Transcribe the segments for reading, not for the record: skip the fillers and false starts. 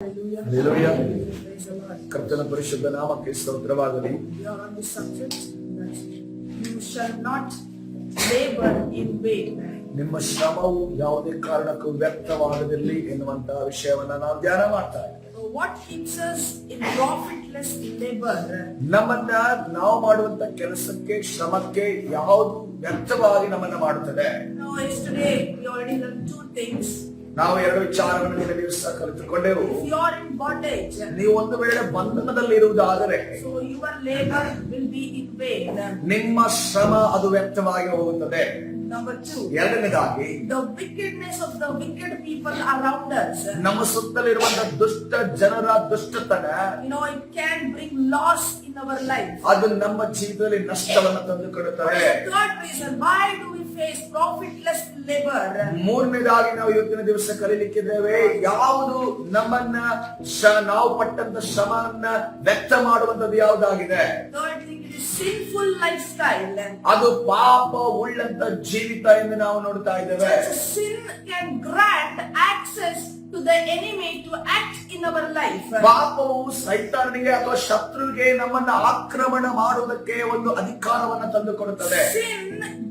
Hallelujah. ಕರ್ತನ ಪರಿಶುದ್ಧ ನಾಮಕ್ಕೆ ಸ್ತೋತ್ರವಾಗಲಿ. We are on the subject that you shall not labor in vain. ನಿಮ್ಮ ಶ್ರಮವು ಯಾವುದೇ ಕಾರಣಕ್ಕೂ ವ್ಯರ್ಥವಾಗದಿರಲಿ ಎನ್ನುವಂತಹ ವಿಷಯವನ್ನ ನಾವು ಧ್ಯಾನ ಮಾಡ್ತಾ ಇದ್ದೇವೆ. What keeps us in profitless labor? ನಮ್ಮನ್ನ ನಾವು ಮಾಡುವಂತ ಕೆಲಸಕ್ಕೆ ಶ್ರಮಕ್ಕೆ ಯಾವುದು ವ್ಯರ್ಥವಾಗಿ ನಮ್ಮನ್ನ ಮಾಡುತ್ತದೆ? Now yesterday we already learned two things. ನಾವು ಎರಡು ವಿಚಾರಗಳನ್ನು ನಿನ್ನೆ ದಿವಸ ಕಲಿತುಕೊಂಡೆವು. If you are in bondage, ನೀವು ಒಂದು ವೇಳೆ ಬಂಧನದಲ್ಲಿ ಇರುವುದಾದರೆ so your labor will be in vain. ನಿಮ್ಮ ಶ್ರಮ ಅದು ವ್ಯರ್ಥವಾಗಿ ಹೋಗುತ್ತದೆ. Number two, ಎರಡನೇದಾಗಿ the wickedness of the wicked people around us. ನಮ್ಮ ಸುತ್ತಲಿರುವಂತಹ ದುಷ್ಟ ಜನರ ದುಷ್ಟತನ It can bring loss in our life. ಅದು ನಮ್ಮ ಜೀವಿತದಲ್ಲಿ ನಷ್ಟವನ್ನು ತಂದುಕೊಡುತ್ತದೆ. The third reason, why do we face profitless labor? ಮೂರನೇದಾಗಿ ನಾವು ಇವತ್ತಿನ ದಿವಸ ಕಲಿಲಿಕ್ಕಿದ್ದೇವೆ, ಯಾವುದು ನಮ್ಮನ್ನ ನಾವು ಪಟ್ಟಂತ ಶ್ರಮವನ್ನ ವ್ಯಕ್ತ ಮಾಡುವಂತದ್ದು ಯಾವುದಾಗಿದೆ? Third thing, it is sinful lifestyle. ಅದು ಪಾಪ ಉಳ್ಳಂತ ಜೀವಿತ ಎಂದು ನಾವು ನೋಡ್ತಾ ಇದ್ದೇವೆ. Sin can grant access to the enemy to act in our life. ಪಾಪವು ಸೈತಾನನಿಗೆ ಅಥವಾ ಶತ್ರುವಿಗೆ ನಮ್ಮನ್ನ ಆಕ್ರಮಣ ಮಾಡುವುದಕ್ಕೆ ಒಂದು ಅಧಿಕಾರವನ್ನು ತಂದುಕೊಡುತ್ತದೆ. Sin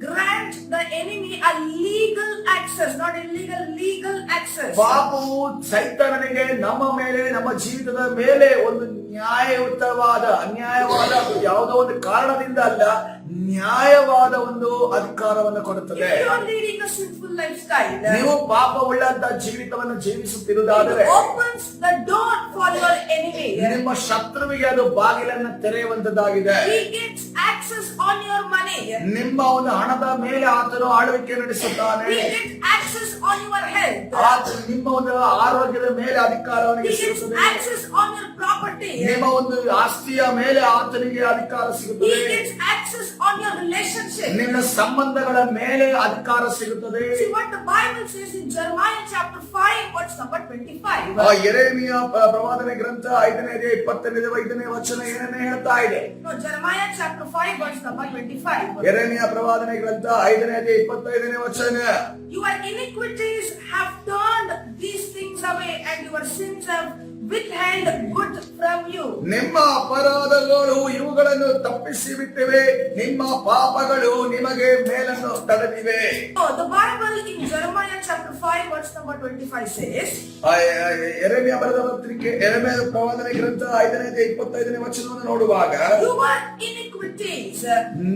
grant the enemy a legal access, not illegal, legal access. ಪಾಪವು ಸೈತಾನನಿಗೆ ನಮ್ಮ ಮೇಲೆ, ನಮ್ಮ ಜೀವಿತದ ಮೇಲೆ ಒಂದು ನ್ಯಾಯಯುತವಾದ ಅನ್ಯಾಯವಾದ ಯಾವುದೋ ಒಂದು ಕಾರಣದಿಂದ ಅಲ್ಲ, ನ್ಯಾಯವಾದ ಒಂದು ಅಧಿಕಾರವನ್ನು ಕೊಡುತ್ತದೆ. If you are leading a sinful lifestyle, ನೀವು ಪಾಪ ಉಳ್ಳಂತ ಜೀವಿತವನ್ನು ಜೀವಿಸುತ್ತಿರುವುದಾದರೆ it opens the door for your enemy. ನಿಮ್ಮ ಶತ್ರುವಿಗೆ ಅದು ಬಾಗಿಲನ್ನು ತೆರೆಯುವಂತದ್ದಾಗಿದೆ. He gets access on your money. ನಿಮ್ಮ ಒಂದು ಹಣದ ಮೇಲೆ ಆತನು ಆಳ್ವಿಕೆ ನಡೆಸುತ್ತಾನೆ. He gets access on your health. ಆತನು ನಿಮ್ಮ ಒಂದು ಆರೋಗ್ಯದ ಮೇಲೆ ಅಧಿಕಾರವನ್ನು He gets ಸಿಗುತ್ತದೆ. access on your property. ನಿಮ್ಮ ಒಂದು ಆಸ್ತಿಯ ಮೇಲೆ ಆತನಿಗೆ ಅಧಿಕಾರ He ಸಿಗುತ್ತದೆ. gets access on your relationship. ನಿನ್ನ ಸಂಬಂಧಗಳ ಮೇಲೆ ಅಧಿಕಾರ ಸಿಗುತ್ತದೆ. See what the Bible says in Jeremiah chapter 5 verse number 25. ಯೆರೆಮೀಯ ಪ್ರವಾದನೆ ಗ್ರಂಥ 5ನೇ ಅಧ್ಯಾಯ 25ನೇ ವಚನ ಏನನ್ನ ಹೇಳ್ತಾ ಇದೆ? No, Jeremiah chapter 5 verse number 25. ಯೆರೆಮೀಯ ಪ್ರವಾದನೆ ಗ್ರಂಥ 5ನೇ ಅಧ್ಯಾಯ 25ನೇ ವಚನ. Your iniquities have turned these things away and your sins have withheld good from you. ನಿಮ್ಮ ಅಪರಾಧಗಳು ಇವುಗಳನ್ನು ತಪ್ಪಿಸಿ ಬಿಟ್ಟಿವೆ, ನಿಮ್ಮ ಪಾಪಗಳು ನಿಮಗೆ ಮೇಲನ್ನು ತಡೆದಿವೆ. So the Bible in Jeremiah chapter 5 verse number 25 says, ಯೆರೆಮೀಯ ಬರೆದ ಪತ್ರಿಕೆ ಯೆರೆಮೀಯ ಪ್ರವಾದನೆ ಗ್ರಂಥ 5ನೇ ಅಧ್ಯಾಯ 25ನೇ ವಚನವನ್ನು ನೋಡುವಾಗ, your iniquities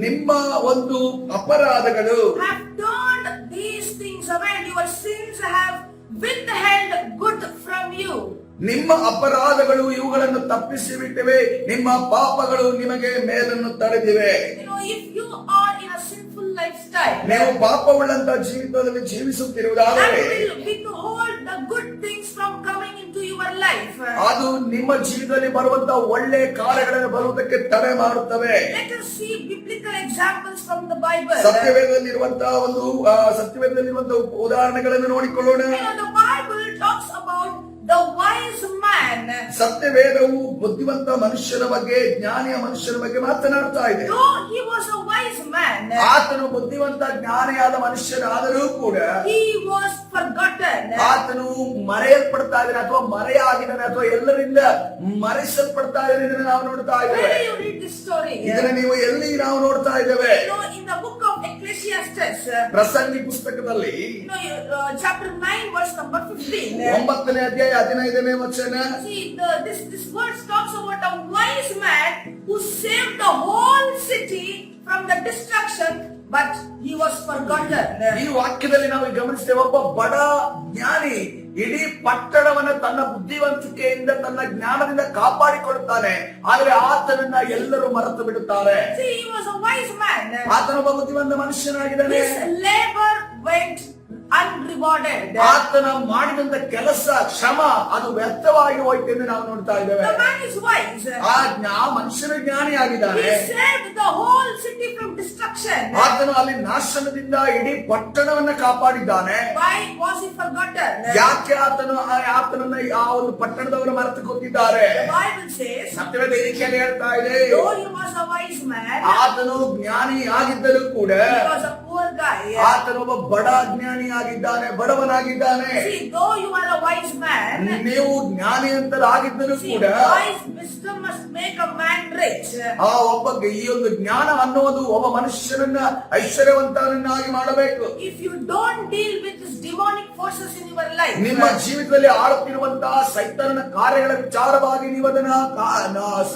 ನಿಮ್ಮ ಒಂದು ಅಪರಾಧಗಳು have turned these things away and your sins have withheld good from you. ನಿಮ್ಮ ಅಪರಾಧಗಳು ಇವುಗಳನ್ನು ತಪ್ಪಿಸಿ ಬಿಟ್ಟಿವೆ, ನಿಮ್ಮ ಪಾಪಗಳು ನಿಮಗೆ ಮೇಲನ್ನು ತಡೆದಿವೆ. If you are in a sinful lifestyle, ನೀವು ಪಾಪವುಳ್ಳಂತ ಜೀವಿತದಲ್ಲಿ ಜೀವಿಸುತ್ತಿರುವುದಾದರೆ that will withhold the good things from coming into your life. ಅದು ನಿಮ್ಮ ಜೀವಿತದಲ್ಲಿ ಬರುವಂತ ಒಳ್ಳೆ ಕಾರ್ಯಗಳನ್ನು ಬರುವುದಕ್ಕೆ ತಡೆ ಮಾಡುತ್ತವೆ. Let us see biblical examples from the Bible. ಸತ್ಯವೇದದಲ್ಲಿರುವಂತಹ ಉದಾಹರಣೆಗಳನ್ನು ನೋಡಿಕೊಳ್ಳೋಣ. The Bible talks about the wise man. ಸತ್ಯವೇದವು ಬುದ್ಧಿವಂತ ಮನುಷ್ಯನ ಬಗ್ಗೆ, ಜ್ಞಾನಿಯ ಮನುಷ್ಯನ ಬಗ್ಗೆ ಮಾತನಾಡ್ತಾ ಇದೆ. Though he was a wise man, ಆತನು ಬುದ್ಧಿವಂತ ಜ್ಞಾನಿಯಾದ ಮನುಷ್ಯನಾದರೂ ಕೂಡ he was forgotten. ಆತನು ಮರೆಯಲ್ಪಡ್ತಾ ಇದ್ದಾನೆ ಅಥವಾ ಮರೆಯಾಗಿದ್ದಾನೆ ಅಥವಾ ಎಲ್ಲರಿಂದ ಮರೆಸಲ್ಪಡ್ತಾ ಇದ್ದಾನೆ. ಇದನ್ನು ನಾವು ನೋಡ್ತಾ Where ಇದ್ದೇವೆ. do you read this story? ಇದನ್ನು ನೀವು ಎಲ್ಲಿ ನಾವು ನೋಡ್ತಾ ಇದ್ದೇವೆ? In the book of Ecclesiastes, ಪ್ರಸಂಗಿ ಪುಸ್ತಕದಲ್ಲಿ chapter 9 verse number 15. 9ನೇ ಅಧ್ಯಾಯ 15ನೇ ವಚನ. See, this verse talks about a wise man who saved the whole city from the destruction, but he was forgotten. ಈ ವಾಕ್ಯದಲ್ಲಿ ನಾವು ಗಮನಿಸ್ತೇವೆ, ಒಬ್ಬ ಬಡ ಜ್ಞಾನಿ ಇಡೀ ಪಟ್ಟಣವನ್ನ ತನ್ನ ಬುದ್ಧಿವಂತಿಕೆಯಿಂದ ತನ್ನ ಜ್ಞಾನದಿಂದ ಕಾಪಾಡಿಕೊಳ್ಳುತ್ತಾನೆ, ಆದ್ರೆ ಆತನನ್ನ ಎಲ್ಲರೂ ಮರೆತು ಬಿಡುತ್ತಾರೆ. See, he was a wise man. ಆತನೊಬ್ಬ ಬುದ್ಧಿವಂತ ಮನುಷ್ಯನಾಗಿದ್ದಾನೆ. His labor went unrewarded. ಆತನ ಮಾಡಿದಂತ ಕೆಲಸ, ಶ್ರಮ ಅದು ವ್ಯರ್ಥವಾಗಿ ಹೋಯ್ತು ಎಂದು ನಾವು ನೋಡ್ತಾ ಇದ್ದೇವೆ. The man is wise. ಆ ಮನುಷ್ಯನ ಜ್ಞಾನಿ ಆಗಿದ್ದಾನೆ. He saved the whole city from destruction. ಆತನು ಅಲ್ಲಿ ನಾಶನದಿಂದ ಇಡೀ ಪಟ್ಟಣವನ್ನ ಕಾಪಾಡಿದ್ದಾನೆ. Why was he forgotten? ಯಾಕೆ ಆತನನ್ನ ಆ ಒಂದು ಪಟ್ಟಣದವರು ಮರೆತು ಕೂತಿದ್ದಾರೆ? The Bible says, ಸತ್ಯವೇದ ಈ ರೀತಿಯಲ್ಲಿ ಹೇಳ್ತಾ ಇದೆ, though he was a wise man, ಆತನು ಜ್ಞಾನಿ ಆಗಿದ್ದರೂ ಕೂಡ he was a poor guy. guy. ಆತನೊಬ್ಬ ಬಡ ಜ್ಞಾನಿಯಾಗಿದ್ದಾನೆ, ಬಡವನಾಗಿದ್ದಾನೆ. See, though you are a wise man, ನೀವು ಜ್ಞಾನಿ ಅಂತಲಾಗಿದ್ದರೂ see, ಕೂಡ wise wisdom must make a man rich. ಆ ಈ ಒಂದು ಜ್ಞಾನ ಅನ್ನುವುದು ಒಬ್ಬ ಮನುಷ್ಯನನ್ನ ಐಶ್ವರ್ಯವಂತನನ್ನಾಗಿ ಮಾಡಬೇಕು. If you don't deal with these demonic forces in your life, ನಿಮ್ಮ ಜೀವಿತದಲ್ಲಿ ಆಳುತ್ತಿರುವಂತಹ ಸೈತಾನನ ಕಾರ್ಯಗಳ ವಿಚಾರವಾಗಿ ನೀವು ಅದನ್ನ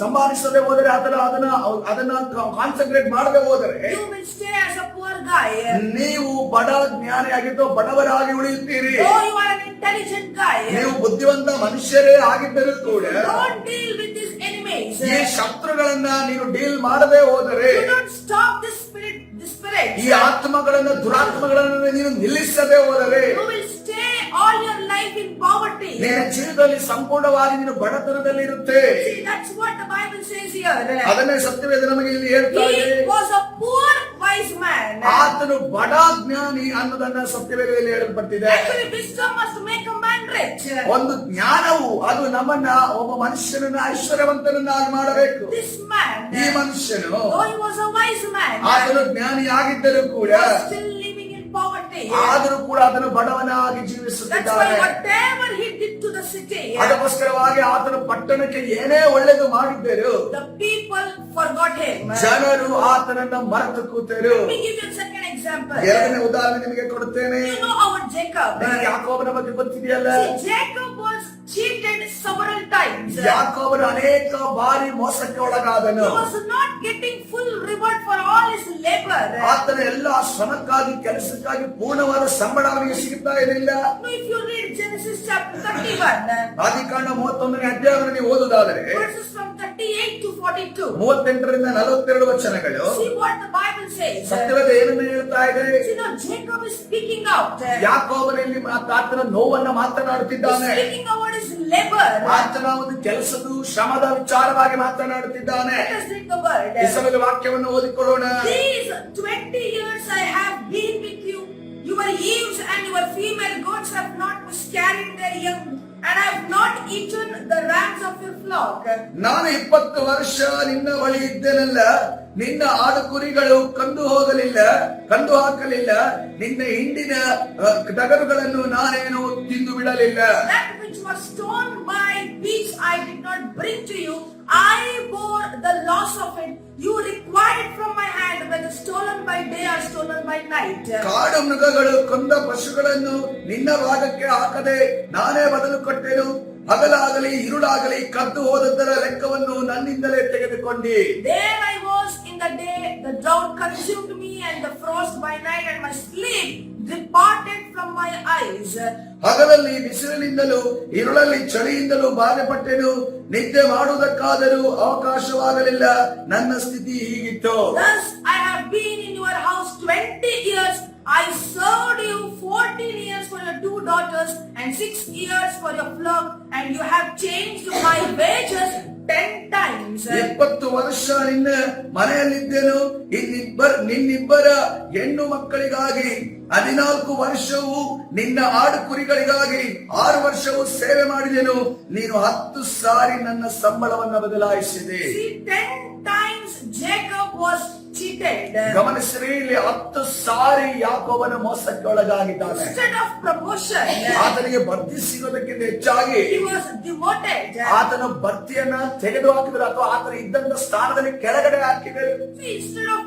ಸಂಭಾಳಿಸದೆ ಹೋದರೆ, ಅದನ್ನ ಕಾನ್ಸಂಟ್ರೇಟ್ ಮಾಡದೆ ಹೋದರೆ, you will stay as a poor guy. ನೀವು ಬಡ ಜ್ಞಾನಿಯಾಗಿದ್ದು ಬಡವರಾಗಿ ಉಳಿಯುತ್ತೀರಿ. Though you are an intelligent guy, ನೀವು ಬುದ್ಧಿವಂತ ಮನುಷ್ಯರೇ ಆಗಿದ್ದರೂ ಕೂಡ don't deal with these enemies. ಈ ಶತ್ರುಗಳನ್ನ ನೀನು ಡೀಲ್ ಮಾಡದೆ ಹೋದರೆ, You don't stop this spirit. ಈ ಆತ್ಮಗಳನ್ನ ದುರಾತ್ಮಗಳನ್ನ ನೀನು ನಿಲ್ಲಿಸದೆ ಹೋದರೆ, You will stay all your life in poverty. ನಿನ್ನ ಜೀವಿತದಲ್ಲಿ ಸಂಪೂರ್ಣವಾಗಿ ನೀನು ಬಡತನದಲ್ಲಿ ಇರುತ್ತೆ. See, that's what the Bible says here. ಅದನ್ನೇ ಸತ್ಯವೇದ ನಮಗೆ ಇಲ್ಲಿ ಹೇಳ್ತಾ ಇದೆ. He was a poor wise man. ಆತನು ಬಡ ಜ್ಞಾನಿ ಅನ್ನೋದನ್ನ ಸತ್ಯವೇದದಲ್ಲಿ ಹೇಳಲ್ಪಟ್ಟಿದೆ. Actually, wisdom must make a man rich. ಒಂದು ಜ್ಞಾನವು ಅದು ನಮ್ಮನ್ನ ಒಬ್ಬ ಮನುಷ್ಯನನ್ನ ಐಶ್ವರ್ಯವಂತನನ್ನಾಗಿ ಮಾಡಬೇಕು. This man, ಈ ಮನುಷ್ಯನು though he was a wise man, ಆತನು ಜ್ಞಾನಿಯಾಗಿದ್ದರೂ ಕೂಡ was still living in poverty. ಆದರೂ ಕೂಡ ಅದನ್ನು ಬಡವನಾಗಿ That's why ಜೀವಿಸುತ್ತಿದ್ದಾನೆ. whatever he did to the city, ಅದಕ್ಕೋಸ್ಕರವಾಗಿ ಆತನು ಪಟ್ಟಣಕ್ಕೆ ಏನೇ ಒಳ್ಳೆಯದು ಮಾಡಿದ್ದರು, the people forgot him. ಜನರು ಆತನನ್ನ ಮರೆತು ಕೂತರು. Let me give you a second example. ಎರಡನೇ ಉದಾಹರಣೆ ನಿಮಗೆ ಕೊಡುತ್ತೇನೆ. You know our Jacob. ನಿಮಗೆ ಯಾಕೋಬನ ಬಗ್ಗೆ ಗೊತ್ತಿದೆಯಲ್ಲ? See, Jacob was cheated several times. ಯಾಕೋಬನು ಅನೇಕ ಬಾರಿ ಮೋಸಕ್ಕೆ ಒಳಗಾದನು. He was not getting full reward for all his labor. ಆತನ ಎಲ್ಲ ಶ್ರಮಕ್ಕಾಗಿ, ಕೆಲಸಕ್ಕಾಗಿ ಪೂರ್ಣವಾದ ಸಂಬಳ ಅವನಿಗೆ ಸಿಗುತ್ತಾ ಇರಲಿಲ್ಲ. No, if you read Genesis chapter 31, ಆದಿಕಾಂಡ 31ನೇ ಅಧ್ಯಾಯವನ್ನು ನೀವು ಓದುವುದಾದರೆ verses from 38 to 42, 38ರಿಂದ 42 ವಚನಗಳು see what the Bible says. ಸತ್ಯವೇದ ಏನನ್ನು ಹೇಳ್ತಾ ಇದೆ? See, now Jacob is speaking out. ಯಾಕೋಬನಲ್ಲಿ ಆತನ ನೋವನ್ನ ಮಾತನಾಡುತ್ತಿದ್ದಾನೆ. He's speaking about his labor. ಆತನ ಒಂದು ಕೆಲಸದ ಶ್ರಮದ ವಿಚಾರವಾಗಿ ಮಾತನಾಡುತ್ತಿದ್ದಾನೆ. Let us read the word. Israel ವಾಕ್ಯವನ್ನು ಓದಿಕೊಳ್ಳೋಣ. These 20 years I have been with you. Your ewes and your female goats have not miscarried their young, and I have not eaten the rams of your flock. ನಾನು 20 ವರ್ಷ ನಿನ್ನ ಬಳಿ ಇದ್ದೇನಲ್ಲ, ನಿನ್ನ ಆಡು ಕುರಿಗಳು ಕಂದು ಹಾಕಲಿಲ್ಲ, ನಿನ್ನ ಹಿಂಡಿನ ಟಗರುಗಳನ್ನು ನಾನೇನು ತಿಂದು ಬಿಡಲಿಲ್ಲ. That which was stolen by beasts I did not bring to you. I bore the loss of it. You required it from my hand, whether stolen by day or stolen by night. ಕಾಡು ಮೃಗಗಳು ಕೊಂದ ಪಶುಗಳನ್ನು ನಿನ್ನ ಭಾಗಕ್ಕೆ ಹಾಕದೆ ನಾನೇ ಬದಲು ಕೊಟ್ಟೆನು. ಹಗಲಾಗಲಿ ಇರುಳಾಗಲಿ ಕದ್ದು ಹೋದದ್ದರ ಲೆಕ್ಕವನ್ನು ನನ್ನಿಂದಲೇ ತೆಗೆದುಕೊಂಡಿ. There I was in the day, the drought consumed me, and the frost by night, and my sleep departed from my eyes. ಹಗಲಲ್ಲಿ ಬಿಸಿಲಿನಿಂದಲೂ ಇರುಳಲ್ಲಿ ಚಳಿಯಿಂದಲೂ ಬಾಧೆಪಟ್ಟೆನು. ನಿದ್ದೆ ಮಾಡುವುದಕ್ಕಾದರೂ ಅವಕಾಶವಾಗಲಿಲ್ಲ. ನನ್ನ ಸ್ಥಿತಿ ಹೀಗಿತ್ತು. Thus I have been in your house 20 years. I served you 14 years for your 2 daughters and 6 years for your flock, and you have changed my wages 10 times. 20 ವರ್ಷ ನಿನ್ನ ಮನೆಯಲ್ಲಿದ್ದೆನು. ನಿನ್ನಿಬ್ಬರ ಹೆಣ್ಣು ಮಕ್ಕಳಿಗಾಗಿ 14 ವರ್ಷವು ನಿನ್ನ ಆಡು ಕುರಿಗಳಿಗಾಗಿ 6 ವರ್ಷವು ಸೇವೆ ಮಾಡಿದೆನು. ನೀನು 10 ಸಾರಿ ನನ್ನ ಸಂಬಳವನ್ನು ಬದಲಾಯಿಸಿದೆ. See, 10 times Jacob was cheated. ಗಮನಿಸಿರಿ, ಇಲ್ಲಿ 10 ಸಾರಿ ಯಾಕೋಬನ ಮೋಸಕ್ಕೆ ಒಳಗಾಗಿದ್ದಾನೆ. Instead of promotion, ಆತನಿಗೆ ಬಡ್ತಿ ಸಿಗೋದಕ್ಕಿಂತ ಹೆಚ್ಚಾಗಿ he was demoted. ಆತನ ಬಡ್ತಿಯನ್ನ ತೆಗೆದು ಹಾಕಿದ್ರು, ಅಥವಾ ಆತನ ಇದ್ದಂತ ಸ್ಥಾನದಲ್ಲಿ ಕೆಳಗಡೆ ಹಾಕಿದರು. See, instead of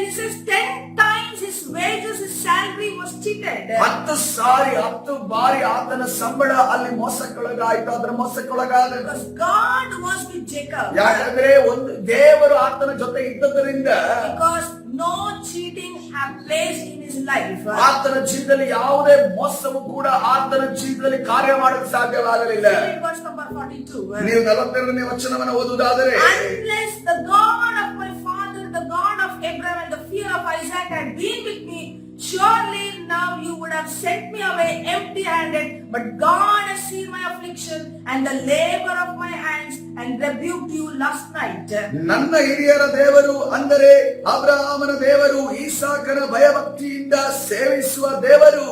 he says 10 times his wages, his salary was cheated. 10 ಸಾರಿ 10 ಬಾರಿ ಆತನ ಸಂಬಳ ಅಲ್ಲಿ ಮೋಸಕ್ಕೊಳಗಾಯಿತು, ಅದರ ಮೋಸಕ್ಕೊಳಗಾದ. Because God was with Jacob. ಯಾಕಂದ್ರೆ ಒಂದು ದೇವರು ಆತನ ಜೊತೆ ಇದ್ದದರಿಂದ, Because no cheating had place in his life. ಆತನ ಜೀವಿತದಲ್ಲಿ ಯಾವುದೇ ಮೋಸವು ಕೂಡ ಆತನ ಜೀವಿತದಲ್ಲಿ ಕಾರ್ಯ ಮಾಡಲು ಸಾಧ್ಯವಾಗಲಿಲ್ಲ. Read verse number 42. ನೀವು 42ನೇ ವಚನವನ್ನು ಓದುವುದಾದರೆ, Unless the God of my father, the God of Abraham and the fear of Isaac had been with me, surely now you would have sent me away empty-handed. But God has seen my affliction and the labor of my hands and rebuked you last night. ನನ್ನ ಹಿರಿಯರ ದೇವರು, ಅಂದರೆ ಅಬ್ರಹಾಮನ ದೇವರು, ಈಸಾಕನ ಭಯಭಕ್ತಿಯಿಂದ ಸೇವಿಸುವ ದೇವರು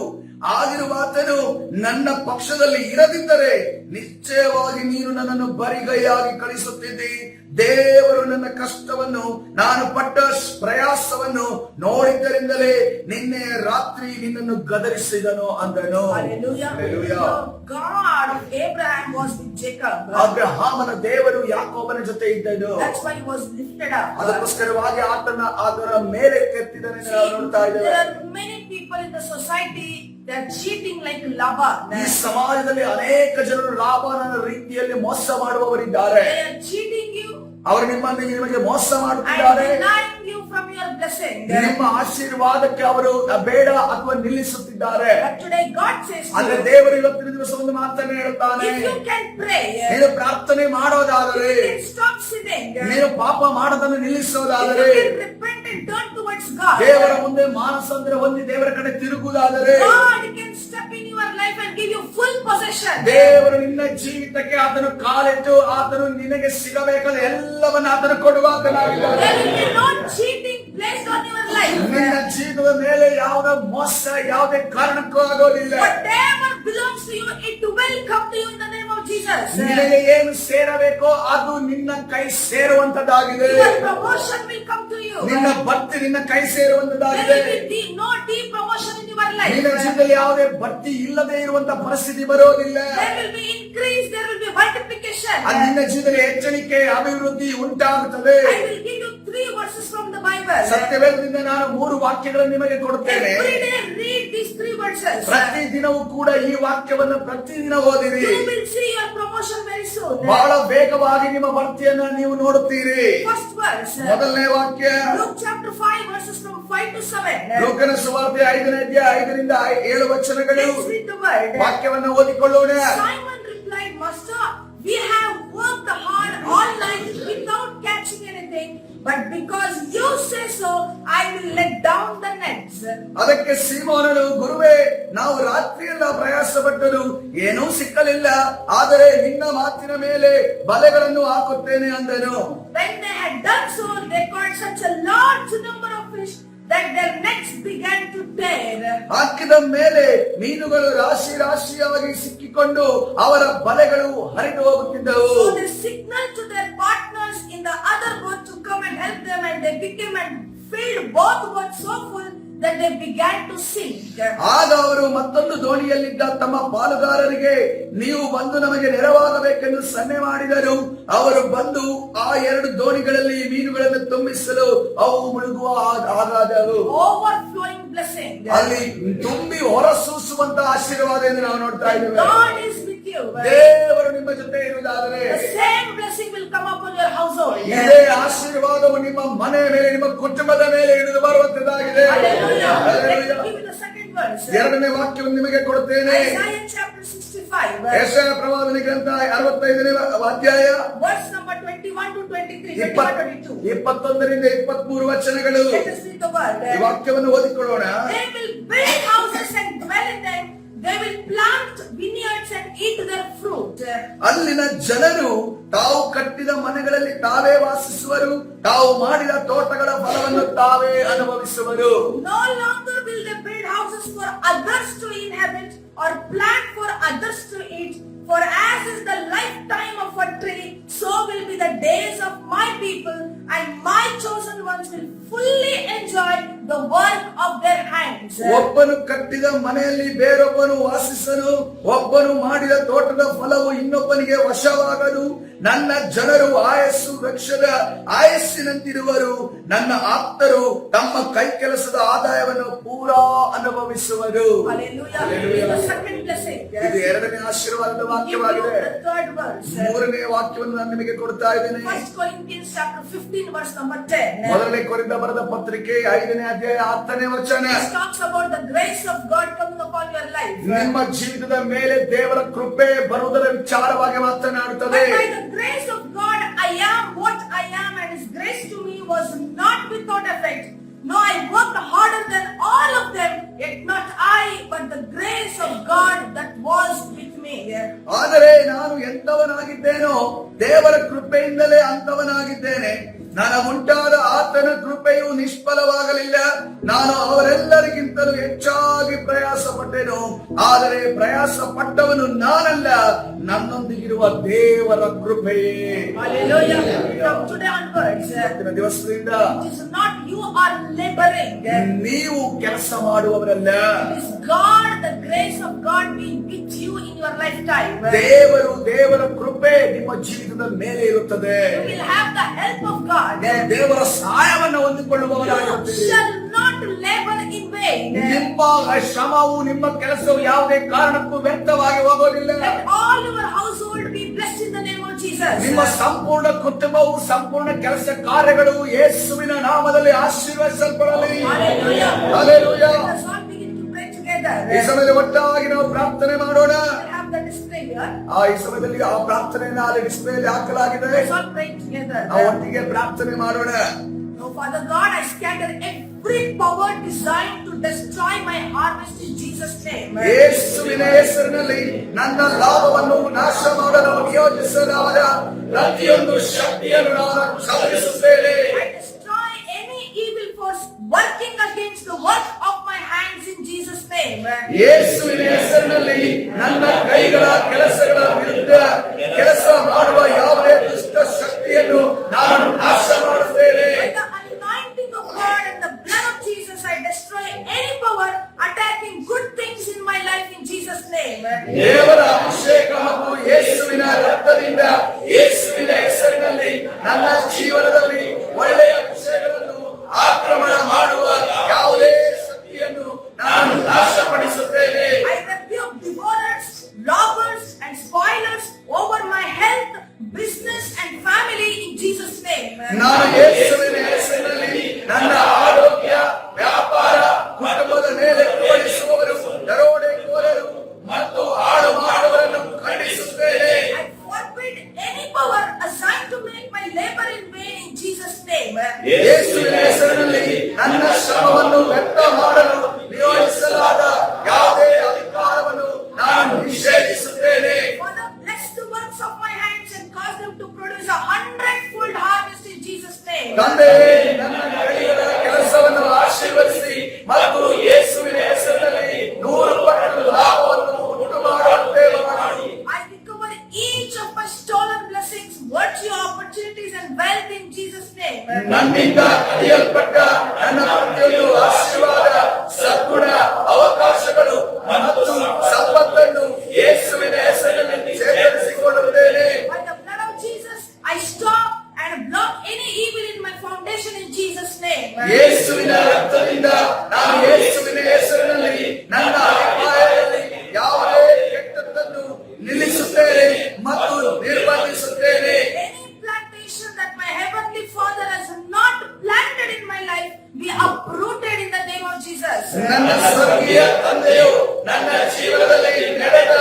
ಆಗಿರುವಾತನು ನನ್ನ ಪಕ್ಷದಲ್ಲಿ ಇರದಿದ್ದರೆ ನಿಶ್ಚಯವಾಗಿ ನೀನು ನನ್ನನ್ನು ಬರಿಗೈಯಾಗಿ ಕಳಿಸುತ್ತಿದ್ದಿ. ದೇವರು ನನ್ನ ಕಷ್ಟವನ್ನು, ನಾನು ಪಟ್ಟ ಪ್ರಯಾಸ ಪ್ರಯಾಸವನ್ನು ನೋಡಿದ್ದರಿಂದಲೇ ನಿನ್ನೆ ರಾತ್ರಿ ನಿನ್ನನ್ನು ಗದರಿಸಿದನು ಅಂದನು. Hallelujah. Hallelujah. The God of Abraham was with Jacob. ಅಬ್ರಹಾಮನ ದೇವರು ಯಾಕೋಬನ ಜೊತೆ ಇದ್ದನು. That's why he was lifted up. ಅದಕ್ಕೋಸ್ಕರವಾಗಿ ಆತನ ಅದರ ಮೇಲೆ ಕೆತ್ತಿದನೆ ನಾವು ನೋಡ್ತಾ ಇದ್ದೇವೆ. There are many people in the society that are cheating like Laban. ಈ ಸಮಾಜದಲ್ಲಿ ಅನೇಕ ಜನರು ಲಾಬಾನನ ರೀತಿಯಲ್ಲಿ ಮೋಸ ಮಾಡುವವರಿದ್ದಾರೆ. They are cheating you ಅವರು ನಿಮಗೆ ಮೋಸ and ಮಾಡುತ್ತಿದ್ದಾರೆ. denying you from your blessing. ನಿಮ್ಮ ಆಶೀರ್ವಾದಕ್ಕೆ ಅವರು ಬೇಡ ಅಥವಾ ನಿಲ್ಲಿಸುತ್ತಿದ್ದಾರೆ. But today God says to ಆದ್ರೆ you, ದೇವರು ಇವತ್ತಿನ ದಿವಸ ಒಂದು ಮಾತನ್ನು ಹೇಳುತ್ತಾನೆ. if you can pray, ನೀನು ಪ್ರಾರ್ಥನೆ ಮಾಡೋದಾದರೆ, if you can stop sinning, ನೀನು ಪಾಪ ಮಾಡೋದನ್ನು if ನಿಲ್ಲಿಸೋದಾದರೆ, you can repent and turn towards God, ದೇವರ ಮುಂದೆ ಮಾನಸಾಂತರ ಹೊಂದಿ ದೇವರ ಕಡೆ ತಿರುಗುವುದಾದರೆ, God can step in your life and give you full possession. ದೇವರು ನಿನ್ನ ಜೀವಿತಕ್ಕೆ ಆತನು ಕಾಲಿಟ್ಟು ಆತನು ನಿನಗೆ ಸಿಗಬೇಕಾದ ಎಲ್ಲವನ್ನ ಆತನು ಕೊಡುವಾತನಾಗಿದ್ದಾನೆ. There will be no cheating placed on your life. ನಿನ್ನ ಜೀವಿತದ ಮೇಲೆ ಯಾವುದೇ ಮೋಸ ಯಾವುದೇ ಕಾರಣಕ್ಕೂ ಆಗೋದಿಲ್ಲ. Whatever belongs to you, it will come to you in the name of Jesus. ನಿನಗೆ ಏನು ಸೇರಬೇಕೋ ಅದು ನಿನ್ನ ಕೈ ಸೇರುವಂತದ್ದಾಗಿದೆ. Your promotion will come to you. ನಿನ್ನ ಬಡ್ತಿ ನಿನ್ನ ಕೈ There ಸೇರುವಂತದ್ದಾಗಿದೆ. will be no depromotion in your ನಿನ್ನ life. ಜೀವಿತದಲ್ಲಿ ಯಾವುದೇ ಬಡ್ತಿ ಇಲ್ಲದೆ ಇರುವಂತ ಪರಿಸ್ಥಿತಿ ಬರೋದಿಲ್ಲ. There will be increase, there will be multiplication. ಅದು ನಿನ್ನ ಜೀವಿತದಲ್ಲಿ ಹೆಚ್ಚಳಿಕೆ ಅಭಿವೃದ್ಧಿ ಉಂಟಾಗುತ್ತದೆ. I will give you 3 verses from the Bible. ಸತ್ಯವೇದದಿಂದ ನಾನು 3 ವಾಕ್ಯಗಳನ್ನು ನಿಮಗೆ ಕೊಡುತ್ತೇನೆ. Every day read these 3 verses. ಪ್ರತಿ ದಿನವೂ ಕೂಡ ಈ ವಾಕ್ಯವನ್ನು ಪ್ರತಿದಿನ ಓದಿರಿ. You will see your promotion very soon. ಬಹಳ ಬೇಗವಾಗಿ ನಿಮ್ಮ ಬಡ್ತಿಯನ್ನ ನೀವು ನೋಡುತ್ತೀರಿ. First verse. ಮೊದಲನೇ ವಾಕ್ಯ Luke chapter 5 verses from 5 to 7. ಲೂಕನ ಸುವಾರ್ತೆ 5ನೇ ಅಧ್ಯಾಯ 5ರಿಂದ 7 ವಚನಗಳು. Let's read the word. ವಾಕ್ಯವನ್ನು ಓದಿಕೊಳ್ಳೋಣ. Simon replied, Master, we have worked hard all night without catching anything, but because you say so, I will let down the nets. ಅದಕ್ಕೆ ಸೀಮೋನನು, ಗುರುವೇ, ನಾವು ರಾತ್ರಿಯೆಲ್ಲ ಪ್ರಯಾಸಪಟ್ಟರು, ಏನೂ ಸಿಕ್ಕಲಿಲ್ಲ, ಆದರೆ ನಿನ್ನ ಮಾತಿನ ಮೇಲೆ ಬಲೆಗಳನ್ನು ಹಾಕುತ್ತೇನೆ ಅಂದನು. When they had done so, they caught such a large number of fish that their nets began to tear. ಹಾಕಿದ ಮೇಲೆ ಮೀನುಗಳು ರಾಶಿ ರಾಶಿಯಾಗಿ ಸಿಕ್ಕಿಕೊಂಡು ಅವರ ಬಲೆಗಳು ಹರಿದು ಹೋಗುತ್ತಿದ್ದವು. So they signaled to their partners in the other boat to come and help them, and they became and filled both boats so full that they began to sink. ಆಗ ಅವರು ಮತ್ತೊಂದು ದೋಣಿಯಲ್ಲಿದ್ದ ತಮ್ಮ ಪಾಲುಗಾರರಿಗೆ, ನೀವು ಬಂದು ನಮಗೆ ನೆರವಾಗಬೇಕೆಂದು ಸನ್ನೆ ಮಾಡಿದರು. ಅವರು ಬಂದು ಆ 2 ದೋಣಿಗಳಲ್ಲಿ ಮೀನುಗಳನ್ನು ತುಂಬಿಸಲು ಅವು ಮುಳುಗುವ ಹಾಗಾದವು. Overflowing blessing. ಅಲ್ಲಿ ತುಂಬಿ ಹೊರಸೂಸುವಂತ ಆಶೀರ್ವಾದ ಎಂದು ನಾವು ನೋಡ್ತಾ ಇದ್ದೇವೆ. God is with you. ದೇವರು ನಿಮ್ಮ ಜೊತೆ ಇರುವುದಾದರೆ The same blessing will come upon your household. ಇದೇ ಆಶೀರ್ವಾದವು ನಿಮ್ಮ ಮನೆಯ ಮೇಲೆ, ನಿಮ್ಮ ಕುಟುಂಬದ ಮೇಲೆ ಇಳಿದು ಬರುವಂತದ್ದಾಗಿದೆ. Hallelujah. Let me Hallelujah. give you the second verse. 2ನೇ ವಾಕ್ಯವನ್ನು ನಿಮಗೆ ಕೊಡುತ್ತೇನೆ. Isaiah chapter 65. ಯೆಶಾಯ ಪ್ರವಾದನೆ ಗ್ರಂಥ 65ನೇ ಅಧ್ಯಾಯ Verse number 21 to 23. 22. 21ರಿಂದ 23 ವಚನಗಳು. Let us read the word. ಈ ವಾಕ್ಯವನ್ನು ಓದಿಕೊಳ್ಳೋಣ. They will build houses and dwell in them. They will plant vineyards and eat their fruit. ಅಲ್ಲಿನ ಜನರು ತಾವು ಕಟ್ಟಿದ ಮನೆಗಳಲ್ಲಿ ತಾವೇ ವಾಸಿಸುವರು, ತಾವು ಮಾಡಿದ ತೋಟಗಳ ಫಲವನ್ನು ತಾವೇ ಅನುಭವಿಸುವರು. No longer will they build houses for others to inhabit or plant for others to eat. For as is the lifetime of a tree, so will be the days of my people, and my chosen ones will fully enjoy the work of their hands. ಒಬ್ಬನು ಕಟ್ಟಿದ ಮನೆಯಲ್ಲಿ ಬೇರೊಬ್ಬನು ವಾಸಿಸಲು, ಒಬ್ಬನು ಮಾಡಿದ ತೋಟದ ಫಲವು ಇನ್ನೊಬ್ಬನಿಗೆ ವಶವಾಗಲು. ನನ್ನ ಜನರು ಆಯಸ್ಸು ವೃಕ್ಷದ ಆಯಸ್ಸಿನಂತಿರುವರು. ನನ್ನ ಆಪ್ತರು ತಮ್ಮ ಕೈ ಕೆಲಸದ ಆದಾಯವನ್ನು ಪೂರಾ ಅನುಭವಿಸುವರು. Hallelujah. Hallelujah. The second blessing. ಇದು 2ನೇ ಆಶೀರ್ವಾದದ Give you ವಾಕ್ಯವಾಗಿದೆ. the third verse. 3ನೇ ವಾಕ್ಯವನ್ನು ನಾನು ನಿಮಗೆ ಕೊಡ್ತಾ ಇದ್ದೇನೆ. 1 Corinthians chapter 15 verse number 10. ಮೊದಲನೇ ಕೊರಿಂಥ ಬರೆದ ಪತ್ರಿಕೆ 5ನೇ ಅಧ್ಯಾಯ 10ನೇ ವಚನ. This talks about the grace of God coming upon your life. ನಿಮ್ಮ ಜೀವಿತದ ಮೇಲೆ ದೇವರ ಕೃಪೆ ಬರುವುದರ ವಿಚಾರವಾಗಿ ಮಾತನಾಡುತ್ತದೆ. But by the grace of God, I am what I am, and His grace to me was not without effect. No, I worked harder than all of them, yet not I, but the grace of God that was with me. ಆದರೆ ನಾನು ಎಂತವನಾಗಿದ್ದೇನೋ ದೇವರ ಕೃಪೆಯಿಂದಲೇ ಅಂತವನಾಗಿದ್ದೇನೆ. ನನಗುಂಟಾದ ಆತನ ಕೃಪೆಯು ನಿಷ್ಫಲವಾಗಲಿಲ್ಲ. ನಾನು ಅವರೆಲ್ಲ ಎಲ್ಲರಿಗಿಂತಲೂ ಹೆಚ್ಚಾಗಿ ಪ್ರಯಾಸ ಪಟ್ಟೆನು, ಆದರೆ ಪ್ರಯಾಸ ಪಟ್ಟವನು ನಾನಲ್ಲ, ನನ್ನೊಂದಿಗಿರುವ ದೇವರ ಕೃಪೆಯೇ. Hallelujah. From today onwards, ಇವತ್ತಿನ ದಿವಸದಿಂದ it is not you are laboring. ನೀವು ಕೆಲಸ ಮಾಡುವವರಲ್ಲ, It is God, the grace of God being with you in your lifetime. ದೇವರ ಕೃಪೆ ನಿಮ್ಮ ಜೀವಿತದ ಮೇಲೆ ಇರುತ್ತದೆ. You will have the help of God. ನೀವು ದೇವರ ಸಹಾಯವನ್ನು You ಹೊಂದಿಕೊಳ್ಳುವವರಾಗಿರುತ್ತೀರಿ. shall not labor in vain. ನಿಮ್ಮ ಶ್ರಮವು, ನಿಮ್ಮ ಕೆಲಸವು ಯಾವುದೇ ಕಾರಣಕ್ಕೂ ವ್ಯರ್ಥವಾಗಿ ಹೋಗೋದಿಲ್ಲ. Let all your household be blessed in the name of Jesus. ನಿಮ್ಮ ಸಂಪೂರ್ಣ ಕುಟುಂಬವು, ಸಂಪೂರ್ಣ ಕೆಲಸ ಕಾರ್ಯಗಳು ಯೇಸುವಿನ ನಾಮದಲ್ಲಿ ಆಶೀರ್ವದಿಸಲ್ಪಡಲಿ. Hallelujah. Hallelujah. Let us all begin to pray together. ಈ ಸಮಯದಲ್ಲಿ ಒಟ್ಟಾಗಿ ನಾವು ಪ್ರಾರ್ಥನೆ ಮಾಡೋಣ. We'll have the display here. ಈ ಸಮಯದಲ್ಲಿ ಆ ಪ್ರಾರ್ಥನೆಯನ್ನು ಅಲ್ಲಿ ಡಿಸ್ಪ್ಲೇಲಿ ಹಾಕಲಾಗಿದೆ. Let's all pray together. ನಾವು ಒಟ್ಟಿಗೆ ಪ್ರಾರ್ಥನೆ ಮಾಡೋಣ. Oh, Father God, I scatter every power designed to destroy my harvest in Jesus' name. ಯೇಸುವಿನ ಹೆಸರಿನಲ್ಲಿ ನನ್ನ ಲಾಭವನ್ನು ನಾಶ ಮಾಡಲು ನಿಯೋಜಿಸಲಾದ ಪ್ರತಿಯೊಂದು ಶಕ್ತಿಯನ್ನು ನಾನು ಸಂಹರಿಸುತ್ತೇನೆ. I destroy any evil force working against the work of my hands in Jesus' name. ಯೇಸುವಿನ ಹೆಸರಿನಲ್ಲಿ ನನ್ನ ಕೈಗಳ ಕೆಲಸಗಳ ವಿರುದ್ಧ ಕೆಲಸ ಮಾಡುವ ಯಾವುದೇ ದುಷ್ಟ ಶಕ್ತಿಯನ್ನು ನಾನು ನಾಶ ಮಾಡುತ್ತೇನೆ. By the anointing of God and the blood of Jesus, I destroy any power attacking good things in my life in Jesus' name. ದೇವರ ಅಭಿಷೇಕ ಮತ್ತು ಯೇಸುವಿನ ರಕ್ತದಿಂದ, ಯೇಸುವಿನ ಹೆಸರಿನಲ್ಲಿ ನನ್ನ ಜೀವನದಲ್ಲಿ ಒಳ್ಳೆಯ ವಿಷಯಗಳನ್ನು ಆಕ್ರಮಣ ಮಾಡುವ ಯಾವುದೇ ಶಕ್ತಿಯನ್ನು ನಾನು ನಾಶಪಡಿಸುತ್ತೇನೆ. I rebuke devourers, robbers and spoilers over my health, business and family in Jesus' name. ನಾನು ಯೇಸುವಿನ ಹೆಸರಿನಲ್ಲಿ ನನ್ನ ಆರೋಗ್ಯ, ವ್ಯಾಪಾರ, ಕುಟುಂಬದ ಮೇಲೆ ಕೃಪಣಿಸುವವರು, ದರೋಡೆಕೋರರು ಮತ್ತು ಹಾಳು ಮಾಡುವವರನ್ನು ಖಂಡಿಸುತ್ತೇನೆ. I forbid any power assigned to make my labor in vain in Jesus' name. ಯೇಸುವಿನ ಹೆಸರಿನಲ್ಲಿ ನನ್ನ ಶ್ರಮವನ್ನು ವ್ಯರ್ಥ ಮಾಡಲು ನಿಯೋಜಿಸಲಾದ ಯಾವುದೇ ಅಧಿಕಾರವನ್ನು ನಾನು ನಿಷೇಧಿಸುತ್ತೇನೆ. Father, bless the works of my hands and cause them to produce 100-fold harvest in Jesus' name. ತಂದೆಯೇ, ನನ್ನ ಕೈಗಳ ಕೆಲಸವನ್ನು ಆಶೀರ್ವದಿಸಿ ಮತ್ತು ಯೇಸುವಿನ ಹೆಸರಿನಲ್ಲಿ 100 ಪಟ್ಟು ಲಾಭವನ್ನು ಉಂಟು ಮಾಡುವಂತೆ ಮಾಡಿ. I recover each of my stolen blessings, virtue, opportunities and wealth in Jesus' name. ನನ್ನಿಂದ ಕದಿಯಲ್ಪಟ್ಟ ನನ್ನ ಪ್ರತಿಯೊಂದು ಆಶೀರ್ವಾದ, ಸದ್ಗುಣ, ಅವಕಾಶಗಳು ಮತ್ತು ಸಂಪತ್ತನ್ನು ಯೇಸುವಿನ ಹೆಸರಿನಲ್ಲಿ ಚೇತರಿಸಿಕೊಳ್ಳುತ್ತೇನೆ. By the blood of Jesus, I stop and block any evil in my foundation in Jesus' name. ಯೇಸುವಿನ ರಕ್ತದಿಂದ ನಾನು ಯೇಸುವಿನ ಹೆಸರಿನಲ್ಲಿ ನನ್ನ ಅಡಿಪಾಯದಲ್ಲಿ ಯಾವುದೇ ಕೆಟ್ಟದ್ದನ್ನು ನಿಲ್ಲಿಸುತ್ತೇನೆ ಮತ್ತು ನಿರ್ಬಂಧಿಸುತ್ತೇನೆ. Any plantation that my heavenly Father has not planted in my life be uprooted in the name of Jesus. ನನ್ನ ಸ್ವರ್ಗೀಯ ತಂದೆಯು ನನ್ನ ಜೀವನದಲ್ಲಿ ನಡೆದ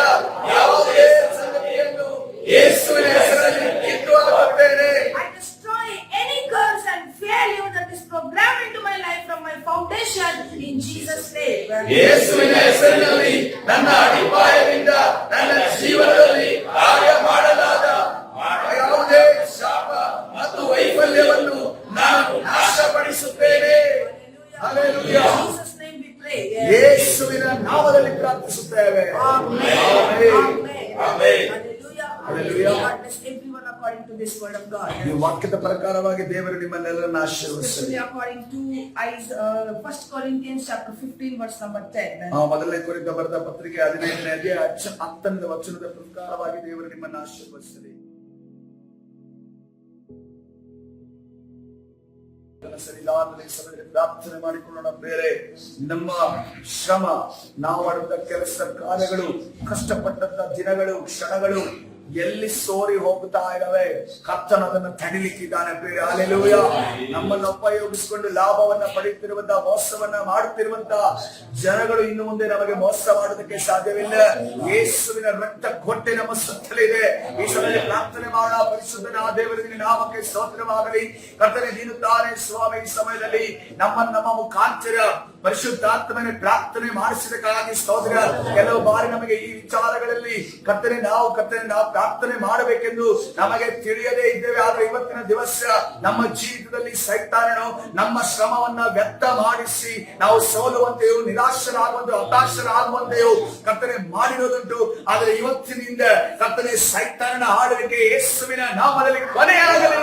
ಯಾವುದೇ ಸಂಗತಿಯನ್ನು ಯೇಸುವಿನ ಹೆಸರಿನಲ್ಲಿ ಕಿತ್ತು ಹಾಕುತ್ತೇನೆ. I destroy any curse and failure that is programmed into my life from my foundation in Jesus' name. ಯೇಸುವಿನ ಹೆಸರಿನಲ್ಲಿ ನನ್ನ ಅಡಿಪಾಯದಿಂದ ನನ್ನ ಜೀವನದಲ್ಲಿ ಕಾರ್ಯ ಮಾಡಲಾದ ಯಾವುದೇ ಶಾಪ ಮತ್ತು ವೈಫಲ್ಯವನ್ನು ನಾನು ನಾಶಪಡಿಸುತ್ತೇನೆ. Hallelujah. In Jesus' name we pray. ಯೇಸುವಿನ ನಾಮದಲ್ಲಿ ಪ್ರಾರ್ಥಿಸುತ್ತೇವೆ. Amen. Amen. Amen. Hallelujah. Hallelujah. God bless everyone according to this word of God. ಈ ವಾಕ್ಯದ ಪ್ರಕಾರವಾಗಿ ದೇವರು ನಿಮ್ಮನ್ನೆಲ್ಲರನ್ನ ಆಶೀರ್ವದಿಸಲಿ. Especially according to 1 Corinthians chapter 15 verse number 10. ಮೊದಲನೇ ಕೊರಿಂಥ ಬರೆದ ಪತ್ರಿಕೆ 15ನೇ ಅಧ್ಯಾಯ 10ನೇ ವಚನದ ಪ್ರಕಾರವಾಗಿ ದೇವರು ನಿಮ್ಮನ್ನು ಆಶೀರ್ವದಿಸಲಿ. ಪ್ರಾರ್ಥನೆ ಮಾಡಿಕೊಳ್ಳೋಣ. ಬೇರೆ ನಮ್ಮ ಶ್ರಮ, ನಾವು ಮಾಡಿದ ಕೆಲಸ ಕಾರ್ಯಗಳು, ಕಷ್ಟಪಟ್ಟಂತ ದಿನಗಳು, ಕ್ಷಣಗಳು ಎಲ್ಲಿ ಸೋರಿ ಹೋಗ್ತಾ ಇದಾವೆ, ಕರ್ತನ ಅದನ್ನು ತಡಿಲಿಕ್ಕಿದ್ದಾನೆ. ಬೇರೆ ಹಲ್ಲೆಲೂಯಾ. ನಮ್ಮನ್ನು ಉಪಯೋಗಿಸಿಕೊಂಡು ಲಾಭವನ್ನ ಪಡೆಯುತ್ತಿರುವಂತಹ, ಮೋಸವನ್ನ ಮಾಡುತ್ತಿರುವಂತಹ ಜನಗಳು ಇನ್ನು ಮುಂದೆ ನಮಗೆ ಮೋಸ ಮಾಡೋದಕ್ಕೆ ಸಾಧ್ಯವಿಲ್ಲ. ಯೇಸುವಿನ ರಕ್ತ ಕೊಟ್ಟೆ ನಮ್ಮ ಸುತ್ತಲಿದೆ. ಈ ಸಮಯದಲ್ಲಿ ಪ್ರಾರ್ಥನೆ ಮಾಡೋಣ. ಪರಿಶುದ್ಧನ ದೇವರಿಗೆ ನಾಮಕ್ಕೆ ಸ್ತೋತ್ರವಾಗಲಿ. ಕರ್ತನೆ, ನೀನು ತಾನೇ ಸ್ವಾಮಿ ಈ ಸಮಯದಲ್ಲಿ ನಮ್ಮ ಮುಖಾಂತರ ಪರಿಶುದ್ಧಾತ್ಮನೇ ಪ್ರಾರ್ಥನೆ ಮಾಡಿಸಿದಕ್ಕಾಗಿ ಸ್ತೋತ್ರ. ಕೆಲವು ಬಾರಿ ನಮಗೆ ಈ ವಿಚಾರಗಳಲ್ಲಿ ಕರ್ತನೆ ನಾವು ಪ್ರಾರ್ಥನೆ ಮಾಡಬೇಕೆಂದು ನಮಗೆ ತಿಳಿಯದೇ ಇದ್ದೇವೆ. ಆದ್ರೆ ಇವತ್ತಿನ ದಿವಸ ನಮ್ಮ ಜೀವಿತದಲ್ಲಿ ಸೈತಾನನು ನಮ್ಮ ಶ್ರಮವನ್ನ ವ್ಯರ್ಥ ಮಾಡಿಸಿ ನಾವು ಸೋಲುವಂತೆಯೋ ನಿರಾಶರಾಗುವಂತೆಯೋ ಹತಾಶರಾಗುವಂತೆಯೋ ಕರ್ತನೆ ಮಾಡಿರೋದುಂಟು. ಆದ್ರೆ ಇವತ್ತಿನಿಂದ ಕರ್ತನೆ ಸೈತಾನನ ಆಳ್ವಿಕೆ ಯೇಸುವಿನ ನಾಮದಲ್ಲಿ ಕೊನೆಯಾಗಲಿ.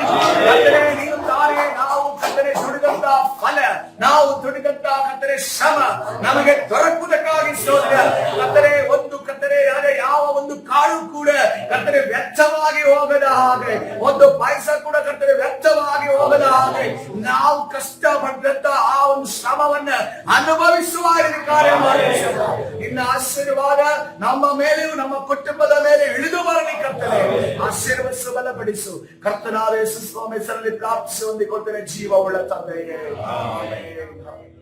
ಕರ್ತನೆ ನೀನು ತಾನೇ ನಾವು ಕರ್ತನೆ ದುಡಿದಂತ ಫಲ, ನಾವು ದುಡಿದಂತ ಕರ್ತನೆ ಶ್ರಮ ನಮಗೆ ದೊರಕುವುದಕ್ಕಾಗಿ ಸ್ತೋತ್ರ. ಕರ್ತನೆ ಒಂದು ಕರ್ತನೆ ಯಾವ ಒಂದು ಕಾಳು ಕೂಡ ಕರ್ತನೆ ವ್ಯರ್ಥವಾಗಿ ಹೋಗದ ಹಾಗೆ, ಒಂದು ಪಾಯಸ ಕೂಡ ಕರ್ತನೆ ವ್ಯರ್ಥವಾಗಿ ಹೋಗದ ಹಾಗೆ ನಾವು ಕಷ್ಟಪಟ್ಟಂತ ಆ ಒಂದು ಶ್ರಮವನ್ನ ಅನುಭವಿಸುವ ಕಾರ್ಯ ಮಾಡಿ ಇನ್ನು ಆಶೀರ್ವಾದ ನಮ್ಮ ಮೇಲೆಯೂ ನಮ್ಮ ಕುಟುಂಬದ ಮೇಲೆ ಇಳಿದು ಬರಲಿ. ಕರ್ತನೆ ಆಶೀರ್ವದಿಸು, ಬಲಪಡಿಸು. ಕರ್ತನಾದ ಯೇಸು ಸ್ವಾಮಿ ಹೆಸರಲ್ಲಿ ಪ್ರಾರ್ಥಿಸಿ ಹೊಂದಿಕೊಳ್ತೇನೆ ಜೀವ ಉಳ್ಳ ತಂದೆಯೇ. ಆಮೆನ್.